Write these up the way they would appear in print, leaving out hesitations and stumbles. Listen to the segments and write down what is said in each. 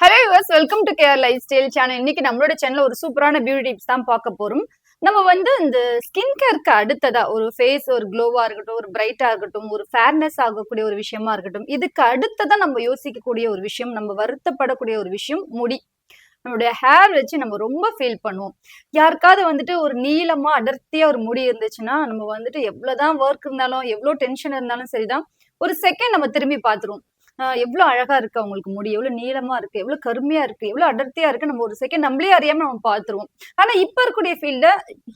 Hello yours, welcome to KR lifestyle channel. இன்னைக்கு நம்மளோட சேனல்ல ஒரு சூப்பரான பியூட்டி டிப்ஸ் தான் பார்க்க போறோம். நம்ம இந்த ஸ்கின் கேருக்கு அடுத்ததா ஒரு ஃபேஸ் ஒரு க்ளோவா இருக்கட்டும், ஒரு பிரைட்டா இருக்கட்டும், ஒரு ஃபேர்னஸ் ஆகக்கூடிய ஒரு விஷயமா இருக்கட்டும், இதுக்கு அடுத்ததான் நம்ம யோசிக்கக்கூடிய ஒரு விஷயம், நம்ம வருத்தப்படக்கூடிய ஒரு விஷயம் முடி. நம்மளுடைய ஹேர் வச்சு நம்ம ரொம்ப ஃபீல் பண்ணுவோம். யாருக்காவது ஒரு நீளமா அடர்த்தியா ஒரு முடி இருந்துச்சுன்னா நம்ம எவ்வளவுதான் ஒர்க் இருந்தாலும் எவ்வளவு டென்ஷன் இருந்தாலும் சரிதான், ஒரு செகண்ட் நம்ம திரும்பி பார்த்துருவோம். எவ்வளவு அழகா இருக்கு அவங்களுக்கு முடி, எவ்வளவு நீளமா இருக்கு, எவ்வளவு கருமையா இருக்கு, எவ்வளவு அடர்த்தியா இருக்கு, நம்ம ஒரு செகண்ட் நம்மளே அறியாம நம்ம பார்த்துருவோம். ஆனா இப்ப இருக்கக்கூடிய ஃபீல்ட்ல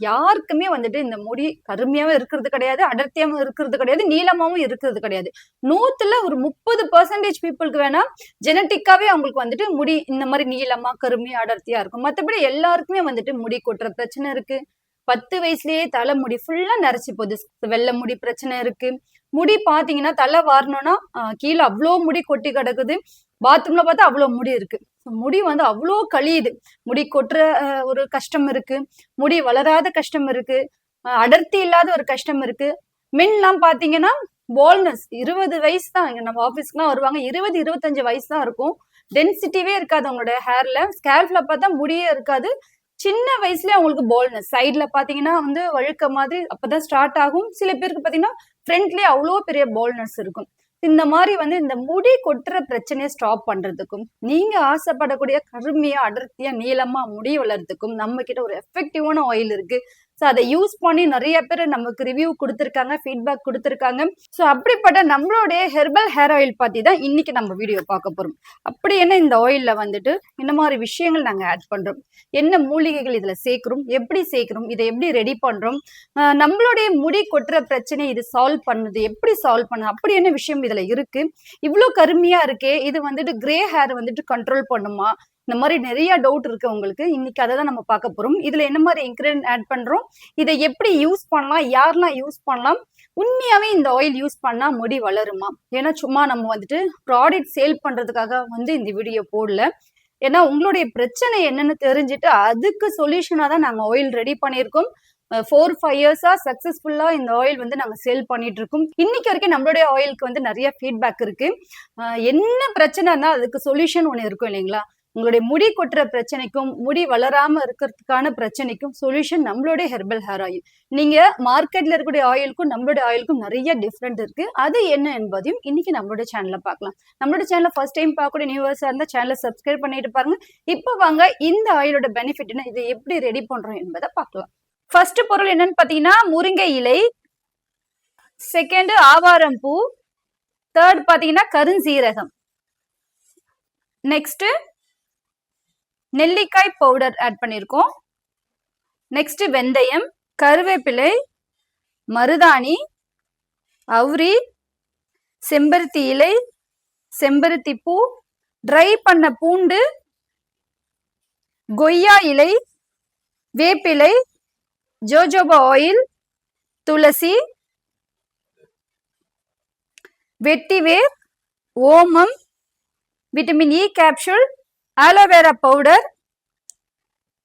யாருக்குமே இந்த முடி கருமையாவும் இருக்கிறது கிடையாது, அடர்த்தியாவும் இருக்கிறது கிடையாது, நீளமாவும் இருக்கிறது கிடையாது. 100ல ஒரு 30% பீப்புளுக்கு வேணா ஜெனட்டிக்காவே அவங்களுக்கு முடி இந்த மாதிரி நீளமா கருமையா அடர்த்தியா இருக்கும். மற்றபடி எல்லாருக்குமே முடி கொட்டுற பிரச்சனை இருக்கு. 10 வயசுலயே தலை முடி ஃபுல்லா நரைச்சி போகுது. வெள்ளை முடி பிரச்சனை இருக்கு. முடி பாத்தீங்கன்னா தலை வாரணும்னா கீழே அவ்வளோ முடி கொட்டி கிடக்குது. பாத்ரூம்ல பார்த்தா அவ்வளோ முடி இருக்கு. முடி அவ்வளோ கழியுது. முடி கொட்டுற ஒரு கஷ்டம் இருக்கு, முடி வளராத கஷ்டம் இருக்கு, அடர்த்தி இல்லாத ஒரு கஷ்டம் இருக்கு. மென்லாம் பாத்தீங்கன்னா பால்னஸ் 20 வயசு தான். நம்ம ஆபீஸ்க்குலாம் வருவாங்க, 20-25 வயசு தான் இருக்கும். டென்சிட்டிவே இருக்காது அவங்களோட ஹேர்ல. ஸ்கேல்ப்ல பார்த்தா முடியே இருக்காது. சின்ன வயசுல அவங்களுக்கு பால்னஸ் சைட்ல பாத்தீங்கன்னா வழுக்க மாதிரி அப்பதான் ஸ்டார்ட் ஆகும். சில பேருக்கு பாத்தீங்கன்னா ஃப்ரண்ட்லயே அவ்வளோ பெரிய பால்னஸ் இருக்கும். இந்த மாதிரி இந்த முடி கொட்டுற பிரச்சனையை ஸ்டாப் பண்றதுக்கும், நீங்க ஆசைப்படக்கூடிய கருமையா அடர்த்தியா நீளமா முடி வளர்றதுக்கும் நம்ம கிட்ட ஒரு எஃபெக்டிவான ஆயில் இருக்கு. ஸோ அதை யூஸ் பண்ணி நிறைய பேர் நமக்கு ரிவ்யூ கொடுத்துருக்காங்க, ஃபீட்பேக் கொடுத்துருக்காங்க. ஸோ அப்படிப்பட்ட நம்மளுடைய ஹெர்பல் ஹேர் ஆயில் பத்தி தான் இன்னைக்கு நம்ம வீடியோ பார்க்க போறோம். அப்படி என்ன இந்த ஆயில்ல இந்த மாதிரி விஷயங்கள் நாங்க ஆட் பண்றோம், என்ன மூலிகைகள் இதுல சேர்க்கிறோம், எப்படி சேர்க்கிறோம், இதை எப்படி ரெடி பண்றோம், நம்மளுடைய முடி கொட்டுற பிரச்சனை இது சால்வ் பண்ணுது, எப்படி சால்வ் பண்ணுது, அப்படி என்ன விஷயம் இதுல இருக்கு, இவ்வளவு கருமையா இருக்கே இது கிரே ஹேர் கண்ட்ரோல் பண்ணுமா, இந்த மாதிரி நிறைய டவுட் இருக்கு உங்களுக்கு. இன்னைக்கு அதை தான் நம்ம பார்க்க போறோம். இதுல என்ன மாதிரி இன்கிரியன்ட் ஆட் பண்றோம், இதை எப்படி யூஸ் பண்ணலாம், யாரெல்லாம் யூஸ் பண்ணலாம், உண்மையாவே இந்த ஆயில் யூஸ் பண்ணா முடி வளருமா? ஏன்னா சும்மா நம்ம ப்ராடக்ட் சேல் பண்றதுக்காக இந்த வீடியோ போடல. ஏன்னா உங்களுடைய பிரச்சனை என்னன்னு தெரிஞ்சுட்டு அதுக்கு சொல்யூஷனா தான் நாங்க ஆயில் ரெடி பண்ணியிருக்கோம். 4-5 இயர்ஸா சக்சஸ்ஃபுல்லா இந்த ஆயில் நாங்க சேல் பண்ணிட்டு இருக்கோம். இன்னைக்கு வரைக்கும் நம்மளுடைய ஆயிலுக்கு நிறைய ஃபீட்பேக் இருக்கு. என்ன பிரச்சனைனா அதுக்கு சொல்யூஷன் ஒண்ணு இருக்கும் இல்லைங்களா? உங்களுடைய முடி கொட்டுற பிரச்சனைக்கும் முடி வளராம இருக்கிறதுக்கான பிரச்சனைக்கும் சொல்யூஷன் நம்மளுடைய ஹெர்பல் ஹேர் ஆயில். நீங்க மார்க்கெட்ல இருக்கக்கூடிய ஆயிலுக்கும் நம்மளுடைய ஆயிலுக்கும் நிறைய டிஃப்ரெண்ட் இருக்கு. அது என்ன என்பதையும் இன்னைக்கு நம்மளுடைய சேனல்ல பார்க்கலாம். நம்மளோட சேனல்ல ஃபர்ஸ்ட் டைம் பார்க்கக்கூடிய நியூவர்ஸா இருந்தா சேனலை சப்ஸ்கிரைப் பண்ணிட்டு பாருங்க. இப்போ வாங்க இந்த ஆயிலோட பெனிஃபிட் என்ன, இதை எப்படி ரெடி பண்றோம் என்பதை பார்க்கலாம். ஃபர்ஸ்ட் பொருள் என்னன்னு பாத்தீங்கன்னா முருங்கை இலை, செகண்ட் ஆவாரம் பூ, தேர்ட் பாத்தீங்கன்னா கருஞ்சீரகம், நெக்ஸ்ட் நெல்லிக்காய் பவுடர் ஆட் பண்ணியிருக்கோம், நெக்ஸ்ட் வெந்தயம், கருவேப்பிலை, மருதாணி, அவுரி, செம்பருத்தி இலை, செம்பருத்தி பூ, ட்ரை பண்ண பூண்டு, கொய்யா இலை, வேப்பிலை, ஜோஜோபா ஆயில், துளசி, வெட்டிவேர், ஓமம், vitamin E capsule, aloe vera powder,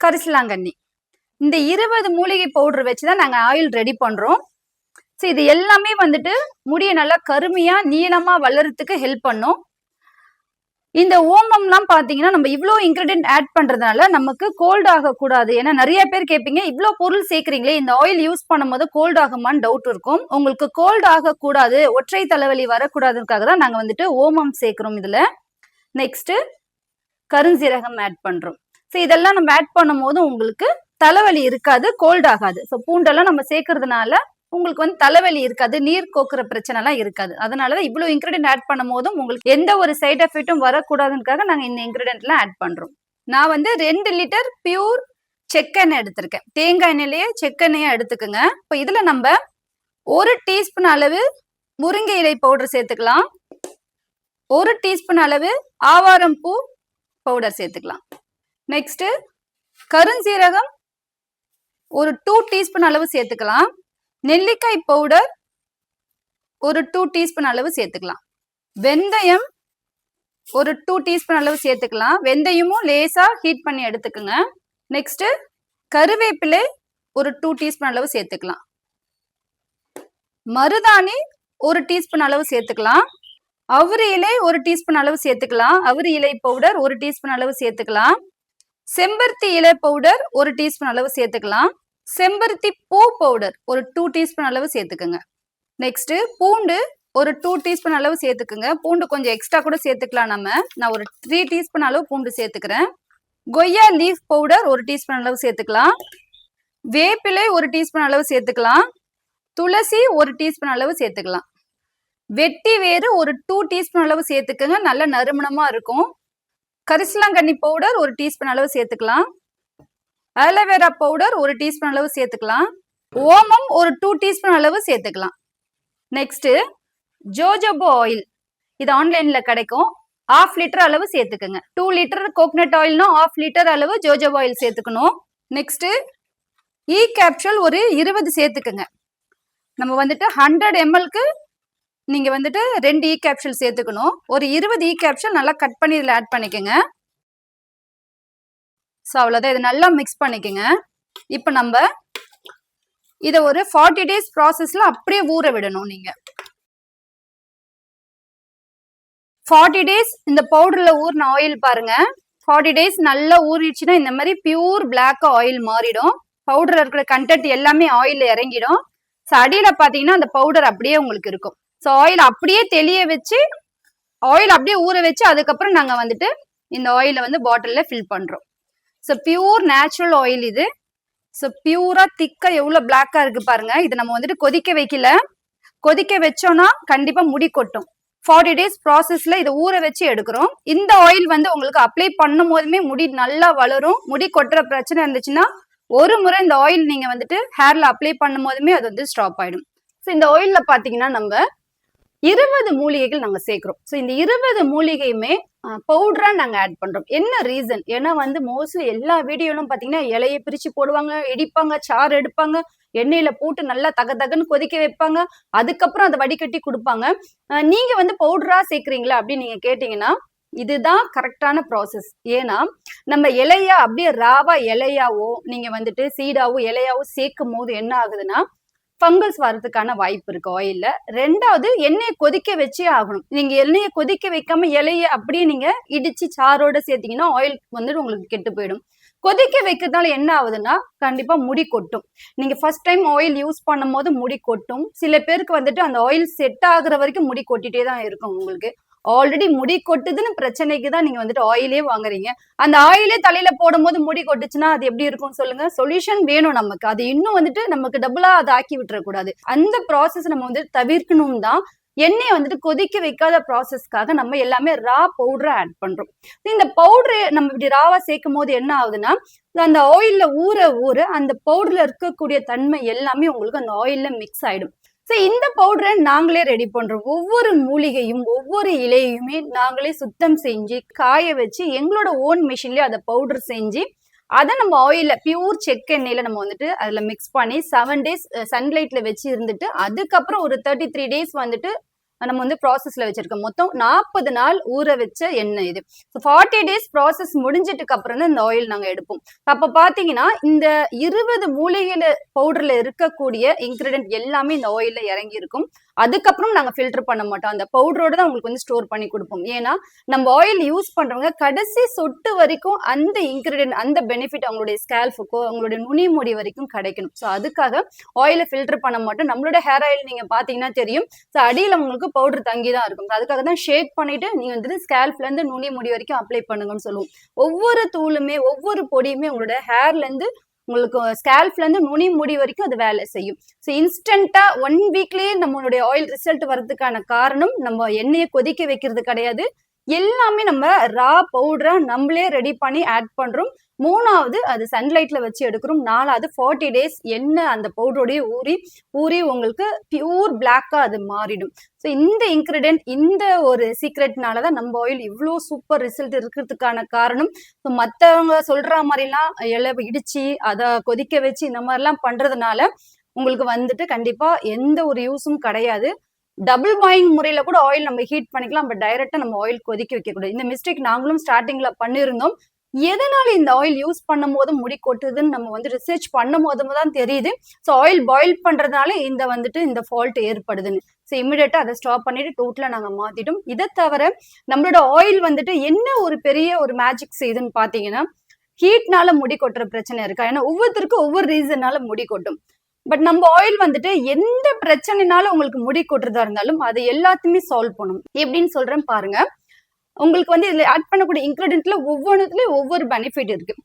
கரிசலாங்கண்ணி. இந்த 20 மூலிகை பவுடர் வச்சுதான் நாங்க ஆயில் ரெடி பண்றோம். ஸோ இது எல்லாமே முடிய நல்லா கருமையா நீளமா வளர்றதுக்கு ஹெல்ப் பண்ணும். இந்த ஓமம்லாம் பாத்தீங்கன்னா நம்ம இவ்வளோ இன்கிரிடியன்ட் ஆட் பண்றதுனால நமக்கு கோல்ட் ஆகக்கூடாது. ஏன்னா நிறைய பேர் கேட்பீங்க, இவ்வளோ பொருள் சேர்க்குறீங்களே இந்த ஆயில் யூஸ் பண்ணும்போது கோல்ட் ஆகுமான்னு டவுட் இருக்கும். உங்களுக்கு கோல்ட் ஆகக்கூடாது, ஒற்றை தலைவலி வரக்கூடாதுக்காக தான் நாங்க ஓமம் சேர்க்கிறோம் இதுல. நெக்ஸ்ட் கருஞ்சீரகம் ஆட் பண்றோம். ஸோ இதெல்லாம் நம்ம ஆட் பண்ணும் போது உங்களுக்கு தலைவலி இருக்காது, கோல்ட் ஆகாது. ஸோ பூண்டெல்லாம் நம்ம சேர்க்கறதுனால உங்களுக்கு தலைவலி இருக்காது, நீர் கோக்குற பிரச்சனை எல்லாம் இருக்காது. அதனாலதான் இவ்வளவு இன்கிரிடியன்ட் ஆட் பண்ணும் போதும் உங்களுக்கு எந்த ஒரு சைட் எஃபெக்டும் வரக்கூடாதுக்காக நாங்க இந்த இன்கிரிடியன்ட் எல்லாம் ஆட் பண்றோம். நான் 2 லிட்டர் பியூர் செக்கெண்ணெய் எடுத்திருக்கேன். தேங்காய் எண்ணெயிலேயே செக்கெண்ணெயா எடுத்துக்கோங்க. இப்போ இதுல நம்ம 1 டீஸ்பூன் அளவு முருங்கை இலை பவுடர் சேர்த்துக்கலாம், 1 டீஸ்பூன் அளவு ஆவாரம் பூ பவுடர் சேர்த்துக்கலாம், நெக்ஸ்ட் கருஞ்சீரகம் ஒரு 2 டீஸ்பூன் அளவு சேர்த்துக்கலாம், நெல்லிக்காய் பவுடர் ஒரு 2 டீஸ்பூன் அளவு சேர்த்துக்கலாம், வெந்தயம் ஒரு 2 டீஸ்பூன் அளவு சேர்த்துக்கலாம். வெந்தயமும் லேசா ஹீட் பண்ணி எடுத்துக்கோங்க. நெக்ஸ்ட் கருவேப்பிலை ஒரு 2 டீஸ்பூன் அளவு சேர்த்துக்கலாம், மருதாணி 1 டீஸ்பூன் அளவு சேர்த்துக்கலாம். அவுரி இலை 1 டீஸ்பூன் அளவு சேர்த்துக்கலாம். அவுரி இலை பவுடர் 1 டீஸ்பூன் அளவு சேர்த்துக்கலாம். செம்பருத்தி இலை பவுடர் 1 டீஸ்பூன் அளவு சேர்த்துக்கலாம். செம்பருத்தி பூ பவுடர் ஒரு 2 டீஸ்பூன் அளவு சேர்த்துக்குங்க. நெக்ஸ்ட் பூண்டு ஒரு 2 டீஸ்பூன் அளவு சேர்த்துக்குங்க. பூண்டு கொஞ்சம் எக்ஸ்ட்ரா கூட சேர்த்துக்கலாம். நான் ஒரு 3 டீஸ்பூன் அளவு பூண்டு சேர்த்துக்கிறேன். கொய்யா லீஃப் பவுடர் 1 டீஸ்பூன் அளவு சேர்த்துக்கலாம். வேப்பிலை 1 டீஸ்பூன் அளவு சேர்த்துக்கலாம். துளசி 1 டீஸ்பூன் அளவு சேர்த்துக்கலாம். வெட்டி வேறு ஒரு 2 டீஸ்பூன் அளவு சேர்த்துக்குங்க. நல்ல நறுமணமா இருக்கும். கரிசலாங்கண்ணி பவுடர் 1 டீஸ்பூன் அளவு சேர்த்துக்கலாம். ஆலோவேரா பவுடர் 1 டீஸ்பூன் அளவு சேர்த்துக்கலாம். ஓமம் ஒரு 2 டீஸ்பூன் அளவு சேர்த்துக்கலாம். நெக்ஸ்ட் ஜோஜோபா ஆயில், இது ஆன்லைன்ல கிடைக்கும். 1/2 லிட்டர் அளவு சேர்த்துக்குங்க. 2 லிட்டர் கோகனட் ஆயில்னா 1/2 லிட்டர் அளவு ஜோஜோபா ஆயில் சேர்த்துக்கணும். நெக்ஸ்ட் இ கேப்சூல் ஒரு 20 சேர்த்துக்குங்க. நம்ம வந்துட்டு 100 mlக்கு நீங்க வந்துட்டு 2 இ கேப்சூல் சேர்த்துக்கணும். ஒரு 20 இ கேப்சூல் நல்லா கட் பண்ணி இதுல ஆட் பண்ணிக்கோங்க. ஸோ அவ்வளோதான். இது நல்லா மிக்ஸ் பண்ணிக்கோங்க. இப்போ நம்ம இதை ஒரு 40 days ப்ராசஸ்ல அப்படியே ஊற விடணும். நீங்க 40 days இந்த பவுடர்ல ஊறின ஆயில் பாருங்க. 40 days நல்லா ஊறிடுச்சுன்னா இந்த மாதிரி பியூர் பிளாக் ஆயில் மாறிடும். பவுடர்ல இருக்கிற கண்டென்ட் எல்லாமே ஆயில்ல இறங்கிடும். ஸோ அடியில பாத்தீங்கன்னா அந்த பவுடர் அப்படியே உங்களுக்கு இருக்கும். ஸோ ஆயில் அப்படியே தெளிய வச்சு, ஆயில் அப்படியே ஊற வச்சு அதுக்கப்புறம் நாங்க வந்துட்டு இந்த ஆயிலை வந்து பாட்டில்ல ஃபில் பண்றோம். ஸோ பியூர் நேச்சுரல் ஆயில் இது. ஸோ பியூரா திக்கா எவ்வளவு பிளாக்கா இருக்கு பாருங்க. இது நம்ம வந்துட்டு கொதிக்க வைக்கல. கொதிக்க வச்சோம்னா கண்டிப்பா முடி கொட்டும். 40 days ப்ராசஸ்ல இதை ஊற வச்சு எடுக்கிறோம். இந்த ஆயில் வந்து உங்களுக்கு அப்ளை பண்ணும் போதுமே முடி நல்லா வளரும். முடி கொட்டுற பிரச்சனை இருந்துச்சுன்னா ஒரு முறை இந்த ஆயில் நீங்க வந்துட்டு ஹேர்ல அப்ளை பண்ணும் போதுமே அது வந்து ஸ்டாப் ஆயிடும். ஸோ இந்த ஆயில்ல பாத்தீங்கன்னா நம்ம 20 மூலிகைகள் நாங்க சேர்க்கிறோம். ஸோ இந்த 20 மூலிகையுமே பவுடரா நாங்க ஆட் பண்றோம். என்ன ரீசன்? ஏன்னா வந்து மோஸ்ட்லி எல்லா வீடியோலும் பாத்தீங்கன்னா இலையை பிரிச்சு போடுவாங்க, இடிப்பாங்க, சாறு எடுப்பாங்க, எண்ணெயில போட்டு நல்லா தகன்னு கொதிக்க வைப்பாங்க, அதுக்கப்புறம் அதை வடிகட்டி கொடுப்பாங்க. நீங்க வந்து பவுடரா சேர்க்கிறீங்களா அப்படின்னு நீங்க கேட்டீங்கன்னா இதுதான் கரெக்டான ப்ராசஸ். ஏன்னா நம்ம இலையா அப்படியே ராவா இலையாவோ நீங்க வந்துட்டு சீடாவோ இலையாவோ சேர்க்கும் போது என்ன ஆகுதுன்னா ஃபங்கஸ் வரதுக்கான வாய்ப்பு இருக்கு ஆயில்ல. ரெண்டாவது எண்ணெயை கொதிக்க வச்சே ஆகணும். நீங்க எண்ணெயை கொதிக்க வைக்காம இலைய அப்படியே நீங்க இடிச்சு சாரோட சேர்த்தீங்கன்னா ஆயில் வந்துட்டு உங்களுக்கு கெட்டு போயிடும். கொதிக்க வைக்கிறதுனால என்ன ஆகுதுன்னா கண்டிப்பா முடி கொட்டும். நீங்க ஃபர்ஸ்ட் டைம் ஆயில் யூஸ் பண்ணும் போது முடி கொட்டும். சில பேருக்கு வந்துட்டு அந்த ஆயில் செட் ஆகுற வரைக்கும் முடி கொட்டிட்டே தான் இருக்கும். உங்களுக்கு ஆல்ரெடி முடி கொட்டுதுன்னு பிரச்சனைக்கு தான் நீங்க வந்துட்டு ஆயிலே வாங்குறீங்க. அந்த ஆயிலே தலையில போடும் போது முடி கொட்டுச்சுன்னா அது எப்படி இருக்கும் சொல்லுங்க? சொல்யூஷன் வேணும் நமக்கு. அது இன்னும் வந்துட்டு நமக்கு டபுளா அதை ஆக்கி விட்டுறக்கூடாது. அந்த ப்ராசஸ் நம்ம வந்து தவிர்க்கணும் தான் எண்ணெயை வந்துட்டு கொதிக்க வைக்காத ப்ராசஸ்க்காக நம்ம எல்லாமே ரா பவுடரை ஆட் பண்றோம். இந்த பவுடரு நம்ம இப்படி ராவா சேர்க்கும் போது என்ன ஆகுதுன்னா அந்த ஆயில்ல ஊற ஊற அந்த பவுடர்ல இருக்கக்கூடிய தன்மை எல்லாமே உங்களுக்கு அந்த ஆயில்ல மிக்ஸ் ஆயிடும். ஸோ இந்த பவுடரை நாங்களே ரெடி பண்றோம். ஒவ்வொரு மூலிகையும் ஒவ்வொரு இலையுமே நாங்களே சுத்தம் செஞ்சு காய வச்சு எங்களோட ஓன் மிஷின்லயே அதை பவுடர் செஞ்சு அதை நம்ம ஆயில்ல பியூர் செக்கெண்ணெயில நம்ம வந்துட்டு அதுல மிக்ஸ் பண்ணி 7 days சன்லைட்ல வச்சு இருந்துட்டு அதுக்கப்புறம் ஒரு 33 days வந்துட்டு நம்ம வந்து ப்ராசஸ்ல வச்சிருக்கோம். மொத்தம் 40 நாள் ஊற வச்ச எண்ணெய் இது. 40 days ப்ராசஸ் முடிஞ்சிட்டுக்கு அப்புறம் தான் இந்த ஆயில் நாங்க எடுப்போம். அப்ப பாத்தீங்கன்னா இந்த 20 மூலிகையில பவுடர்ல இருக்கக்கூடிய இன்கிரிடியன்ட் எல்லாமே இந்த ஆயில்ல இறங்கி இருக்கும். அதுக்கப்புறம் நாங்க ஃபில்டர் பண்ண மாட்டோம். அந்த பவுடரோட தான் உங்களுக்கு வந்து ஸ்டோர் பண்ணி கொடுப்போம். ஏன்னா நம்ம ஆயில் யூஸ் பண்றவங்க கடைசி சொட்டு வரைக்கும் அந்த இன்கிரிடியன்ட் அந்த பெனிஃபிட் அவங்களுடைய ஸ்கேல்ஃபுக்கோ அவங்களுடைய நுனி முடி வரைக்கும் கிடைக்கணும். ஸோ அதுக்காக ஆயிலை ஃபில்டர் பண்ண மாட்டோம். நம்மளோட ஹேர் ஆயில் நீங்க பாத்தீங்கன்னா தெரியும். ஸோ அடியில உங்களுக்கு பவுடர் தங்கி தான் இருக்கும். அதுக்காக தான் ஷேக் பண்ணிட்டு நீங்க வந்துட்டு ஸ்கேல்ஃப்ல இருந்து நுனி முடி வரைக்கும் அப்ளை பண்ணுங்கன்னு சொல்லுவோம். ஒவ்வொரு தூளுமே ஒவ்வொரு பொடியுமே உங்களோட ஹேர்ல இருந்து உங்களுக்கு ஸ்கேல்ஃப்ல இருந்து நுனி முடி வரைக்கும் அது வேலை செய்யும். ஸோ இன்ஸ்டன்டா 1 வீக்லயே நம்மளுடைய ஆயில் ரிசல்ட் வர்றதுக்கான காரணம் நம்ம எண்ணெயை கொதிக்க வைக்கிறது கிடையாது. எல்லாமே நம்ம ரா பவுடரா நம்மளே ரெடி பண்ணி ஆட் பண்றோம். மூணாவது அது சன்லைட்ல வச்சு எடுக்கிறோம். நாலாவது 40 days எண்ணெய் அந்த பவுடரோடய ஊறி உங்களுக்கு பியூர் பிளாக்கா அது மாறிடும். ஸோ இந்த இன்கிரிடியன்ட் இந்த ஒரு சீக்ரெட்னாலதான் நம்ம ஆயில் இவ்வளோ சூப்பர் ரிசல்ட் இருக்கிறதுக்கான காரணம். ஸோ மற்றவங்க சொல்ற மாதிரிலாம் இலை இடிச்சு அதை கொதிக்க வச்சு இந்த மாதிரிலாம் பண்றதுனால உங்களுக்கு வந்துட்டு கண்டிப்பா எந்த ஒரு யூஸும் கிடையாது. டபுள் பாயிங் முறையில கூட ஆயில் நம்ம ஹீட் பண்ணிக்கலாம். பட் டைரக்டா நம்ம ஆயில் கொதிக்க வைக்க கூடாது. இந்த மிஸ்டேக் நாங்களும் ஸ்டார்டிங்ல பண்ணிருந்தோம். எதனால இந்த ஆயில் யூஸ் பண்ணும் போது முடி கொட்டுதுன்னு நம்ம வந்து ரிசர்ச் பண்ணும் போது தான் தெரியுது. ஸோ ஆயில் பாயில் பண்றதுனால இந்த ஃபால்ட் ஏற்படுதுன்னு. ஸோ இமிடியேட்டா அதை ஸ்டாப் பண்ணிட்டு டோட்டலா நாங்க மாத்திட்டோம். இதை தவிர நம்மளோட ஆயில் வந்துட்டு என்ன ஒரு பெரிய ஒரு மேஜிக் செய்யுதுன்னு பாத்தீங்கன்னா, ஹீட்னால முடி கொட்டுற பிரச்சனை இருக்கா? ஏன்னா ஒவ்வொருத்தருக்கும் ஒவ்வொரு ரீசனால முடி கொட்டும். பட் நம்ம ஆயில் வந்துட்டு எந்த பிரச்சனைனால உங்களுக்கு முடி கொட்டுறதா இருந்தாலும் அதை எல்லாத்தையுமே சால்வ் பண்ணும். எப்படின்னு சொல்றேன் பாருங்க. உங்களுக்கு வந்து இதுல ஆட் பண்ணக்கூடிய இன்கிரீடியன்ட்ல ஒவ்வொன்றுத்துலயும் ஒவ்வொரு பெனிஃபிட் இருக்கு.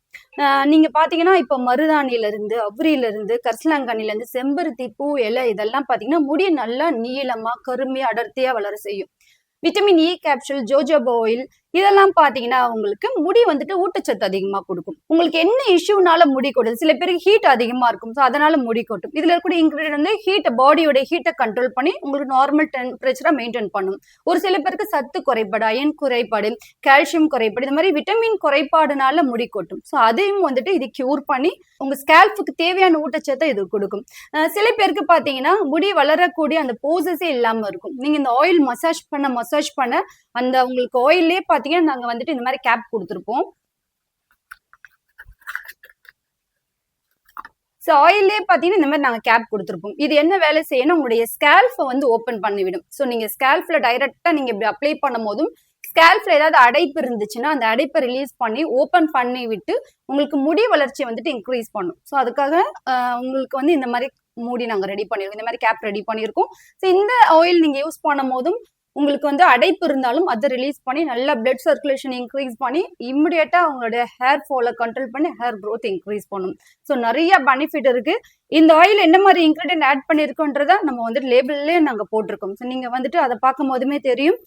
நீங்க பாத்தீங்கன்னா இப்ப மருதாணியில இருந்து, அவ்ரியில இருந்து, கரிசலாங்கண்ணில இருந்து, செம்பருத்தி பூ, இலை இதெல்லாம் பாத்தீங்கன்னா முடியை நல்லா நீளமா கருமையா அடர்த்தியா வளர செய்யும். Vitamin E capsule, jojoba oil இதெல்லாம் பாத்தீங்கன்னா உங்களுக்கு முடி வந்துட்டு ஊட்டச்சத்து அதிகமா கொடுக்கும். உங்களுக்கு என்ன இஷ்யூனால முடி கொட்டுது? சில பேருக்கு ஹீட் அதிகமா இருக்கும், ஸோ அதனால முடி கொட்டும். இதுல இருக்கக்கூடிய இன்கிரீடியன்ட் வந்து ஹீட், பாடியோட ஹீட்டை கண்ட்ரோல் பண்ணி உங்களுக்கு நார்மல் டெம்பரேச்சரா மெயின்டைன் பண்ணும். ஒரு சில பேருக்கு சத்து குறைபாடு, அயன் குறைபாடு, கால்சியம் குறைபாடு, இந்த மாதிரி விட்டமின் குறைபாடுனால முடி கொட்டும். ஸோ அதையும் வந்துட்டு இது கியூர் பண்ணி உங்க ஸ்கேல்ஃபுக்கு தேவையான ஊட்டச்சத்தை இது கொடுக்கும். சில பேருக்கு பாத்தீங்கன்னா முடி வளரக்கூடிய அந்த போசஸே இல்லாம இருக்கும். நீங்க இந்த ஆயில் மசாஜ் பண்ண அந்த உங்களுக்கு ஆயிலே பாத்தீங்கன்னா நாங்க வந்துட்டு இந்த மாதிரி கேப் கொடுத்துருப்போம். ஸோ ஆயிலே பாத்தீங்கன்னா இந்த மாதிரி நாங்க கேப் கொடுத்துருப்போம். இது என்ன வேலை செய்யணும், உங்களுடைய ஸ்கேல்ஃபை வந்து ஓப்பன் பண்ணிவிடும். ஸோ நீங்க ஸ்கேல்ஃப்ல டைரக்டா நீங்க இப்படி அப்ளை பண்ணும் போதும் ஸ்கேல்ஃப்ல ஏதாவது அடைப்பு இருந்துச்சுன்னா அந்த அடைப்பை ரிலீஸ் பண்ணி ஓப்பன் பண்ணி விட்டு உங்களுக்கு முடி வளர்ச்சியை வந்துட்டு இன்க்ரீஸ் பண்ணும். ஸோ அதுக்காக உங்களுக்கு வந்து இந்த மாதிரி மூடி நாங்க ரெடி பண்ணிருக்கோம், இந்த மாதிரி கேப் ரெடி பண்ணியிருக்கோம். ஸோ இந்த ஆயில் நீங்க யூஸ் பண்ணும் போதும் உங்களுக்கு வந்து அடைப்பு இருந்தாலும் அதை ரிலீஸ் பண்ணி நல்லா பிளட் சர்க்குலேஷன் இன்க்ரீஸ் பண்ணி இமிடியேட்டா அவங்களுடைய ஹேர் ஃபாலை கண்ட்ரோல் பண்ணி ஹேர் க்ரோத் இன்க்ரீஸ் பண்ணும். ஸோ நிறைய பெனிஃபிட் இருக்கு. இந்த ஆயில் என்ன மாதிரி இன்கிரீடியன்ட் ஆட் பண்ணிருக்கோன்றத நம்ம வந்துட்டு லேபிள்லயே நாங்க போட்டிருக்கோம். ஸோ நீங்க வந்துட்டு அதை பார்க்கும் போதுமே தெரியும்.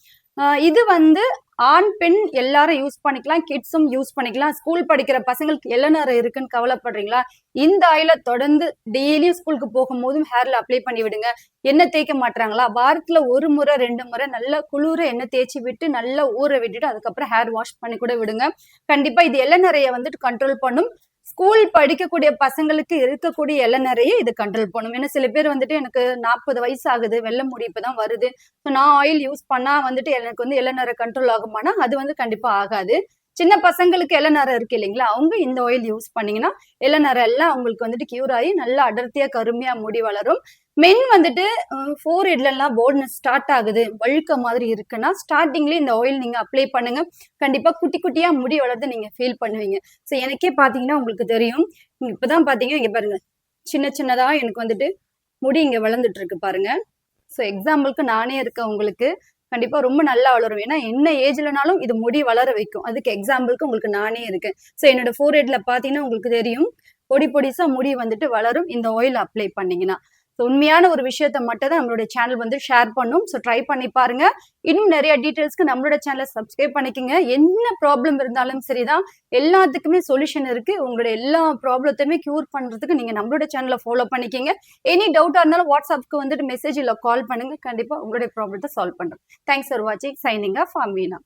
இது வந்து ஆண் பெண் எல்லாரும் யூஸ் பண்ணிக்கலாம், கிட்ஸும் யூஸ் பண்ணிக்கலாம். ஸ்கூல் படிக்கிற பசங்களுக்கு இளநரை இருக்குன்னு கவலைப்படுறீங்களா, இந்த ஆயில தொடர்ந்து டெய்லியும் ஸ்கூலுக்கு போகும்போதும் ஹேர்ல அப்ளை பண்ணி விடுங்க. எண்ணெய் தேய்க்க மாட்டாங்களா, வாரத்துல 1 முறை 2 முறை நல்லா குளிர எண்ணெய் தேய்ச்சி விட்டு நல்லா ஊற விட்டுட்டு அதுக்கப்புறம் ஹேர் வாஷ் பண்ணி கூட விடுங்க. கண்டிப்பா இது இளநரைய வந்துட்டு கண்ட்ரோல் பண்ணும். ஸ்கூல் படிக்கக்கூடிய பசங்களுக்கு இருக்கக்கூடிய இளநரையை இது கண்ட்ரோல் பண்ணும். ஏன்னா சில பேர் வந்துட்டு எனக்கு 40 வயசு ஆகுது, வெள்ளை முடி இப்பதான் வருது, நான் ஆயில் யூஸ் பண்ணா வந்துட்டு எனக்கு வந்து இளநரை கண்ட்ரோல் ஆகுமானா அது வந்து கண்டிப்பா ஆகாது. சின்ன பசங்களுக்கு இளநரை இருக்கு இல்லைங்களா, அவங்க இந்த ஆயில் யூஸ் பண்ணீங்கன்னா இளநரை எல்லாம் அவங்களுக்கு வந்துட்டு கியூர் ஆகி நல்லா அடர்த்தியா கருமையா முடி வளரும். மென் வந்துட்டு ஃபோர் ஹெட்ல எல்லாம் போர்ட்னஸ் ஸ்டார்ட் ஆகுது, வழுக்க மாதிரி இருக்குன்னா ஸ்டார்டிங்ல இந்த ஆயில் நீங்க அப்ளை பண்ணுங்க. கண்டிப்பா குட்டி குட்டியா முடி வளர்ந்து நீங்க ஃபீல் பண்ணுவீங்க. ஸோ எனக்கே பாத்தீங்கன்னா உங்களுக்கு தெரியும், இப்பதான் பாத்தீங்கன்னா இங்க பாருங்க சின்ன சின்னதா எனக்கு வந்துட்டு முடி இங்க வளர்ந்துட்டு இருக்கு பாருங்க. ஸோ எக்ஸாம்பிளுக்கு நானே இருக்கேன், உங்களுக்கு கண்டிப்பா ரொம்ப நல்லா வளரும். ஏன்னா என்ன ஏஜ்லனாலும் இது முடி வளர வைக்கும். அதுக்கு எக்ஸாம்பிளுக்கு உங்களுக்கு நானே இருக்கேன். ஸோ என்னோட ஃபோர் ஹெட்ல பாத்தீங்கன்னா உங்களுக்கு தெரியும் பொடி பொடிசா முடி வந்துட்டு வளரும் இந்த ஆயில் அப்ளை பண்ணீங்கன்னா. உண்மையான ஒரு விஷயத்த மட்டும் தான் நம்மளுடைய சேனல் வந்து ஷேர் பண்ணும். ஸோ ட்ரை பண்ணி பாருங்க. இன்னும் நிறைய டீட்டெயில்ஸ்க்கு நம்மளோட சேனலை சப்ஸ்கிரைப் பண்ணிக்கோங்க. என்ன ப்ராப்ளம் இருந்தாலும் சரிதான், எல்லாத்துக்குமே சொல்யூஷன் இருக்கு. உங்களோட எல்லா ப்ராப்ளத்தையுமே கியூர் பண்றதுக்கு நீங்க நம்மளோட சேனலை ஃபாலோ பண்ணிக்கோங்க. எனி டவுட்டா இருந்தாலும் வாட்ஸ்அப்க்கு வந்துட்டு மெசேஜ் இல்லை கால் பண்ணுங்க. கண்டிப்பா உங்களுடைய ப்ராப்ளத்தை சால்வ் பண்றோம். தேங்க்ஸ் ஃபார் வாட்சிங். Signing off Amina.